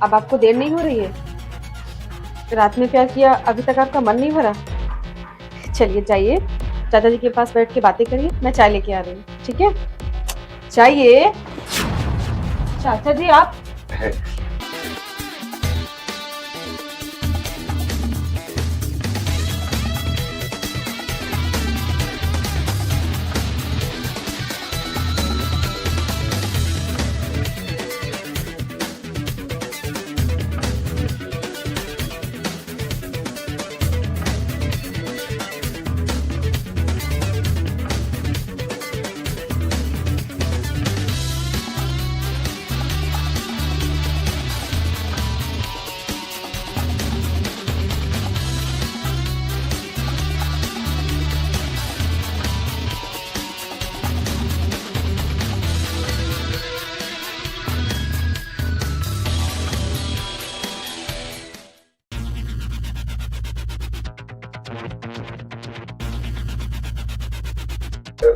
अब आपको देर नहीं हो रही है? रात में प्यार किया, अभी तक आपका मन नहीं भरा? चलिए जाइए, चाचा जी के पास बैठ के बातें करिए, मैं चाय लेके आ रही हूँ, ठीक है? जाइए। चाचा जी आप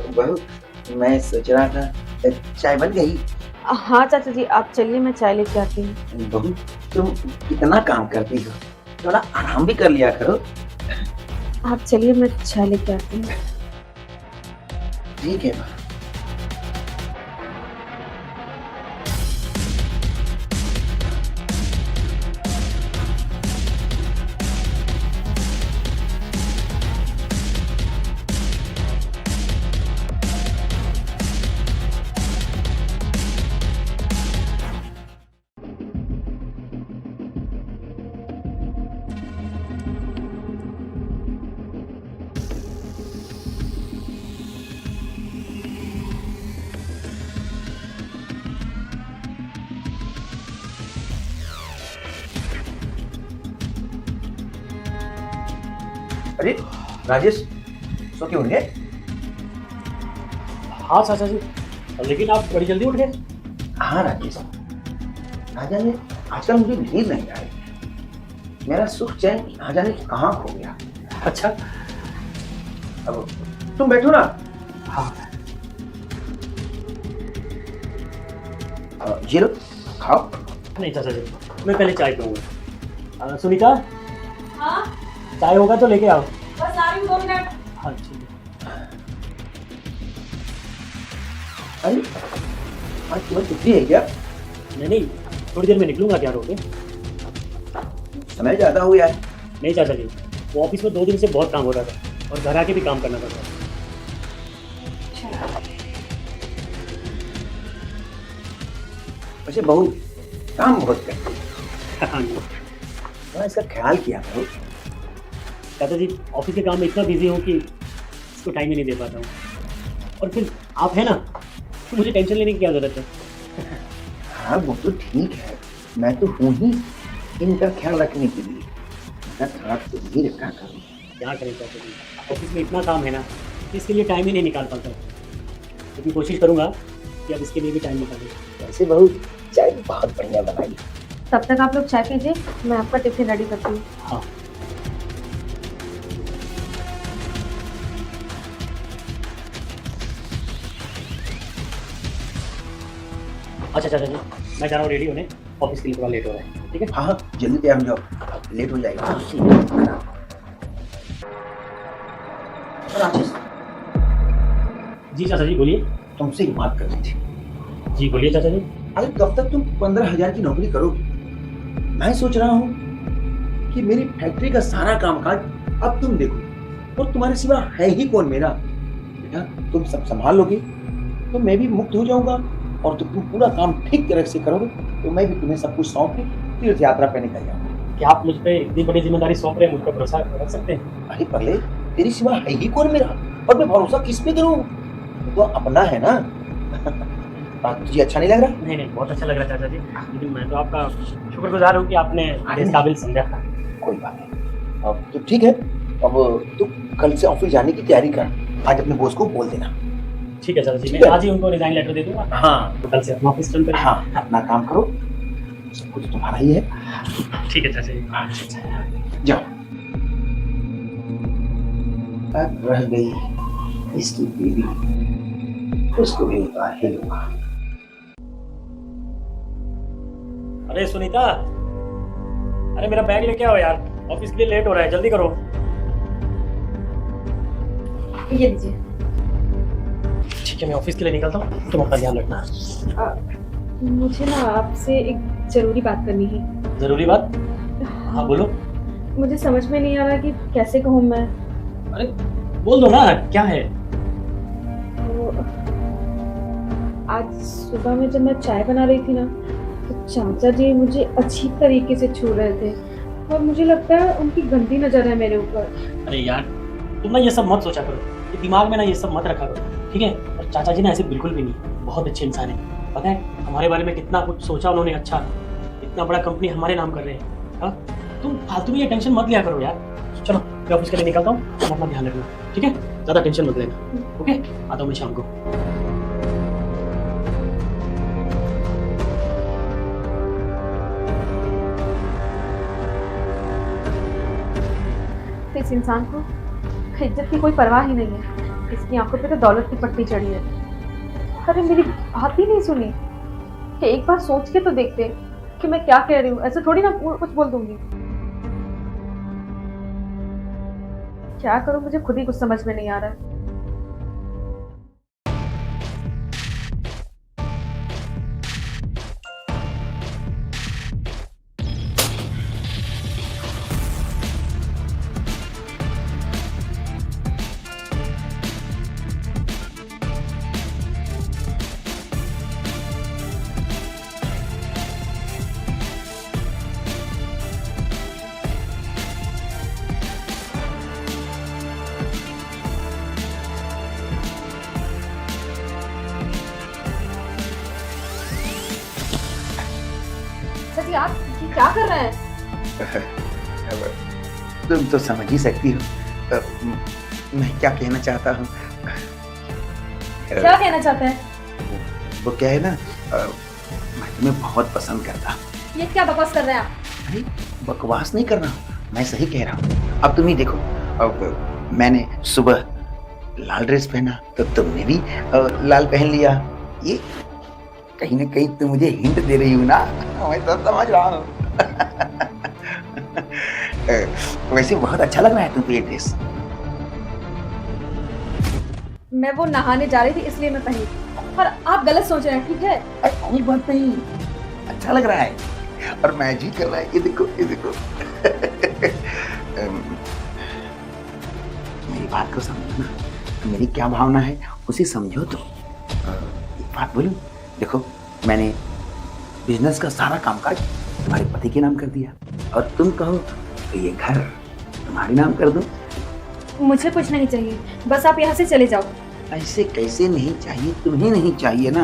बहू, मैं सोच रहा था चाय बन गई। हाँ चाचा जी, आप चलिए, मैं चाय लेके आती हूँ। बहू, तुम इतना काम करती हो, थोड़ा आराम भी कर लिया करो। आप चलिए, मैं चाय लेके आती हूँ। ठीक है बहू। अरे राजेश, सो क्यों उठ गए? हाँ चाचा जी, लेकिन आप बड़ी जल्दी उठ गए। हाँ राजेश, ना जाने आजकल मुझे नींद नहीं आ रही। मेरा सुख चैन ना जाने कहाँ खो गया। अच्छा। अब तुम बैठो ना। हाँ। ये लो, खाओ। नहीं चाचा जी, मैं पहले चाय पीऊंगा। सुनीता, हाँ चाय होगा तो लेके आओ। बस आ रही हूँ, 2 मिनट। हाँ ठीक है। अरे आज तुम्हें छुट्टी है क्या? नहीं, थोड़ी देर में निकलूंगा, क्या रोके? समय ज्यादा हो गया है। नहीं चाचा जी, वो ऑफिस में 2 दिन से बहुत काम हो रहा था और घर आके भी काम करना पड़ता था। वैसे बहू काम बहुत करती है, हाँ जी। मैं इसका ख्याल किया करो। चाचा जी, ऑफिस के काम में इतना बिजी हूँ कि इसको टाइम ही नहीं दे पाता हूँ। और फिर आप है ना, तो मुझे टेंशन लेने की क्या जरूरत है? हाँ वो तो ठीक है, मैं तो हूँ ही इनका ख्याल रखने के लिए। मैं थोड़ा तुम ही रखा करो। क्या करें चाचा जी, ऑफिस में इतना काम है ना, इसके लिए टाइम ही नहीं निकाल पाता। लेकिन कोशिश करूँगा कि अब इसके लिए भी टाइम निकालें। वैसे बहू चाय बहुत बढ़िया बनाई। तब तक आप लोग चाय पीजिए, मैं आपका टिफिन रेडी करती हूँ। हाँ। अच्छा चाचा जी, मैं जा रहा हूँ रेडी होने, ऑफिस के लिए थोड़ा लेट हो रहा है। ठीक है? हाँ हाँ, जल्दी तैयार हो जाओ, लेट हो जाएगा। राजेश, जी चाचा जी बोलिए। तुमसे एक बात करनी थी। जी बोलिए चाचा जी। अरे कब तक तुम 15,000 की नौकरी करोगे? मैं सोच रहा हूँ कि मेरी फैक्ट्री का सारा कामकाज अब तुम देखो, और तुम्हारे सिवा है ही कौन मेरा? बेटा तुम सब संभाल लोगे तो मैं भी मुक्त हो जाऊंगा, और तो तुम पूरा काम ठीक तरह से करोगे तो मैं भी तुम्हें सब कुछ सौंप के तीर्थ यात्रा पे निकल जाऊंगा। क्या आप मुझ पे इतनी बड़ी जिम्मेदारी सौंप रहे हैं, मुझ पर भरोसा रख सकते हैं? अरे पगले, तेरी सिवा है ही कौन मेरा, और मैं भरोसा किस पे करूँ? तो अपना है ना। बात तुझे अच्छा नहीं लग रहा? नहीं, बहुत अच्छा लग रहा है चाचा जी, लेकिन मैं तो आपका शुक्रगुजार हूँ कि आपने इस काबिल समझा। कोई बात नहीं, अब तो ठीक है। अब तू कल से ऑफिस जाने की तैयारी कर, आज अपने बॉस को बोल देना। ठीक है चाचा जी, ठीक मैं है। आज ही उनको रिजाइन लेटर दे दूंगा। हाँ तो कल से अपना ऑफिस ज्वाइन करें। हाँ, अपना काम करो, सब कुछ तुम्हारा ही है। ठीक है चाचा जी। जाओ। अब रह गई इसकी बीवी, उसको भी उतार ही लूंगा। अरे सुनीता, अरे मेरा बैग लेके आओ यार, ऑफिस के लिए लेट हो रहा है, जल्दी करो। ये लीजिए। ठीक है, मैं ऑफिस के लिए निकलता हूँ, तुम अपना ध्यान रखना। मुझे ना आपसे एक जरूरी बात करनी है। जरूरी बात? हाँ बोलो। मुझे समझ में नहीं आ रहा कि कैसे कहूँ मैं। अरे बोल दो ना, क्या है? तो आज सुबह में जब मैं चाय बना रही थी ना, तो चाचा जी मुझे अजीब तरीके से छू रहे थे और मुझे लगता है उनकी गंदी नजर है मेरे ऊपर। अरे यार, तुम ना ये सब मत सोचा करो, ये दिमाग में ना ये सब मत रखा करो, ठीक है? और चाचा जी ना ऐसे बिल्कुल भी नहीं, बहुत अच्छे इंसान है। पता है हमारे बारे में कितना कुछ सोचा उन्होंने, अच्छा इतना बड़ा कंपनी हमारे नाम कर रहे हैं। हाँ, तुम फालतू में ये टेंशन मत लिया करो यार। चलो मैं ऑफिस के लिए निकलता हूँ, तुम अपना ध्यान रखना, ठीक है? ज़्यादा टेंशन मत लेना, ओके? आता हूँ मैं शाम को। तो इस इंसान को इज्जत की कोई परवाह ही नहीं है। इसकी आंखों पे तो दौलत की पट्टी चढ़ी है। अरे मेरी बात ही नहीं सुनी कि एक बार सोच के तो देखते कि मैं क्या कह रही हूँ। ऐसे थोड़ी ना कुछ बोल दूंगी। क्या करूँ, मुझे खुद ही कुछ समझ में नहीं आ रहा है। चाचा जी आप ये क्या कर रहे हैं? तुम तो समझ ही सकती हो मैं क्या कहना चाहता हूँ। क्या कहना चाहते हैं? वो क्या है ना, मैं तुम्हें बहुत पसंद करता हूँ। ये क्या बकवास कर रहे हैं आप? अरे बकवास नहीं कर रहा हूँ, मैं सही कह रहा हूँ। अब तुम ही देखो, अब मैंने सुबह लाल ड्रेस पहना तो तुमने भी लाल पहन लिया। ये कहीं ना कहीं तुम मुझे हिंट दे रही हो ना, मैं तो समझ रहा हूँ। वैसे बहुत अच्छा लग रहा है तुमको ये ड्रेस। मैं वो नहाने जा रही थी इसलिए मैं पहनी, और आप गलत सोच रहे हैं, ठीक है? अरे कोई बात नहीं, अच्छा लग रहा है और मैजिक कर रहा है। ये देखो ये देखो। मेरी बात को समझो ना, मेरी क्या भावना है उसे समझो। तो एक बात बोलूं, देखो मैंने बिजनेस का सारा कामकाज तुम्हारे पति के नाम कर दिया और तुम कहो तो ये घर तुम्हारे नाम कर दूं। मुझे कुछ नहीं चाहिए, बस आप यहाँ से चले जाओ। ऐसे कैसे नहीं चाहिए? तुम्हें नहीं चाहिए ना,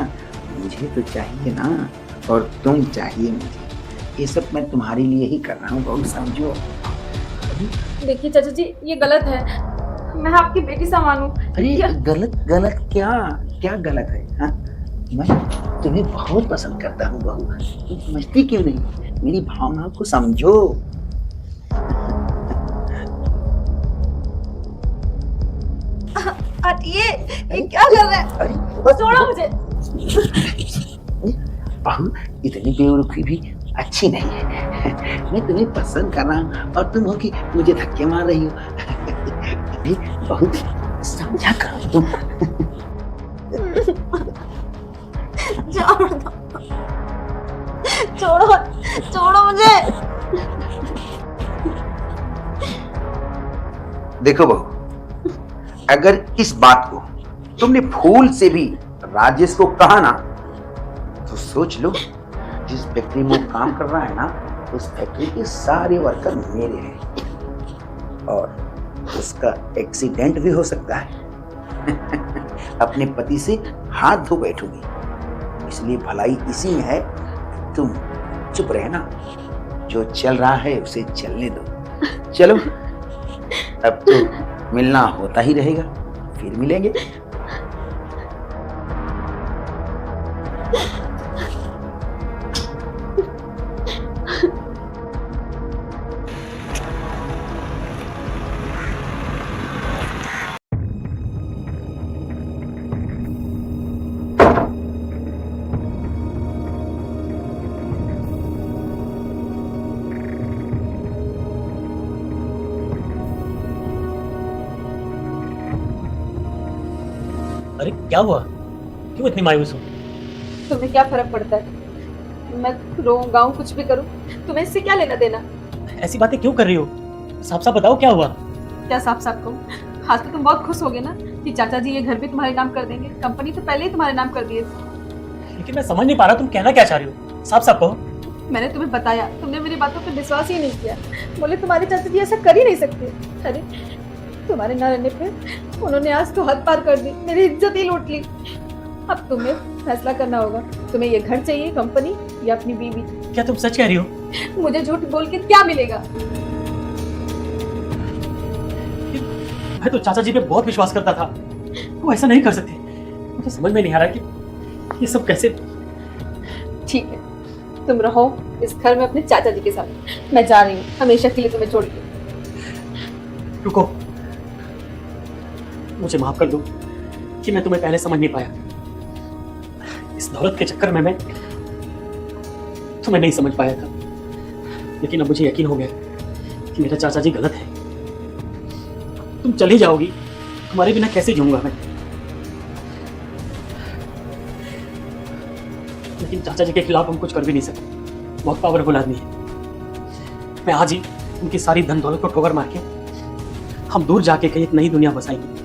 मुझे तो चाहिए ना, और तुम चाहिए मुझे। ये सब मैं तुम्हारे लिए ही कर रहा हूँ, बहुत समझो। देखिए चाचा जी ये गलत है, मैं आपकी बेटी समान हूँ। अरे गलत गलत क्या क्या गलत है? हाँ, मैं तुम्हें बहुत पसंद करता हूँ बहू, तुम समझती क्यों नहीं? मेरी भावनाओं को समझो। ये क्या कर रहे हैं? अरे छोड़ो मुझे। बहू इतनी बेवकूफी भी अच्छी नहीं है। मैं तुम्हें पसंद कर रहा हूँ और तुम हो कि मुझे धक्के मार रही हो। अरे बहुत समझा करो तुम। छोड़ो छोड़ो मुझे। देखो बहू, अगर इस बात को तुमने फूल से भी राजेश को कहा ना, तो सोच लो जिस फैक्ट्री में वो काम कर रहा है ना, उस फैक्ट्री के सारे वर्कर मेरे हैं और उसका एक्सीडेंट भी हो सकता है। अपने पति से हाथ धो बैठूंगी, इसलिए भलाई इसी में है। तुम चुप रहना, जो चल रहा है उसे चलने दो। चलो अब तो मिलना होता ही रहेगा, फिर मिलेंगे। अरे क्या हुआ, क्यों इतनी मायूस हो? तुम्हें क्या फर्क पड़ता है? मैं रोऊं गाऊं कुछ भी करूं, तुम्हें इससे क्या लेना देना? ऐसी बातें क्यों कर रही हो? साफ साफ बताओ क्या हुआ? क्या साफ साफ कहूं? आज तो तुम बहुत खुश होगे ना कि चाचा जी ये घर भी तुम्हारे नाम कर देंगे। कंपनी तो पहले ही तुम्हारे नाम कर दिए थी। लेकिन मैं समझ नहीं पा रहा तुम कहना क्या चाह रही हो, साफ साफ कहो। मैंने तुम्हें बताया, तुमने मेरी बातों पर विश्वास ही नहीं किया। बोले तुम्हारे चाचा जी ऐसा कर ही नहीं सकते। अरे तुम्हारे न रहने पे उन्होंने आज तो हद पार कर दी, मेरी इज्जत ही लूट ली। अब तुम्हें फैसला करना होगा, तुम्हें ये घर चाहिए, कंपनी या अपनी बीवी। क्या तुम सच कह रही हो? मुझे झूठ बोल के क्या मिलेगा? मैं तो चाचा जी पे बहुत विश्वास करता था, वो ऐसा नहीं कर सकते। मुझे समझ में नहीं आ रहा कि ये सब कैसे। ठीक है, तुम रहो इस घर में अपने चाचा जी के साथ। मैं जा रही हूँ हमेशा के लिए तुम्हें छोड़ के। रुको, मुझे माफ कर दो कि मैं तुम्हें पहले समझ नहीं पाया। इस दौलत के चक्कर में मैं तुम्हें नहीं समझ पाया था, लेकिन अब मुझे यकीन हो गया कि मेरा चाचा जी गलत है। तुम चली जाओगी, तुम्हारे बिना कैसे जीऊंगा मैं? लेकिन चाचा जी के खिलाफ हम कुछ कर भी नहीं सकते, बहुत पावरफुल आदमी है। मैं आज ही उनकी सारी धन दौलत को ठोकर मार के हम दूर जाके कहीं एक नई दुनिया बसाएंगे।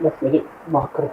बस मुझे माफ करो।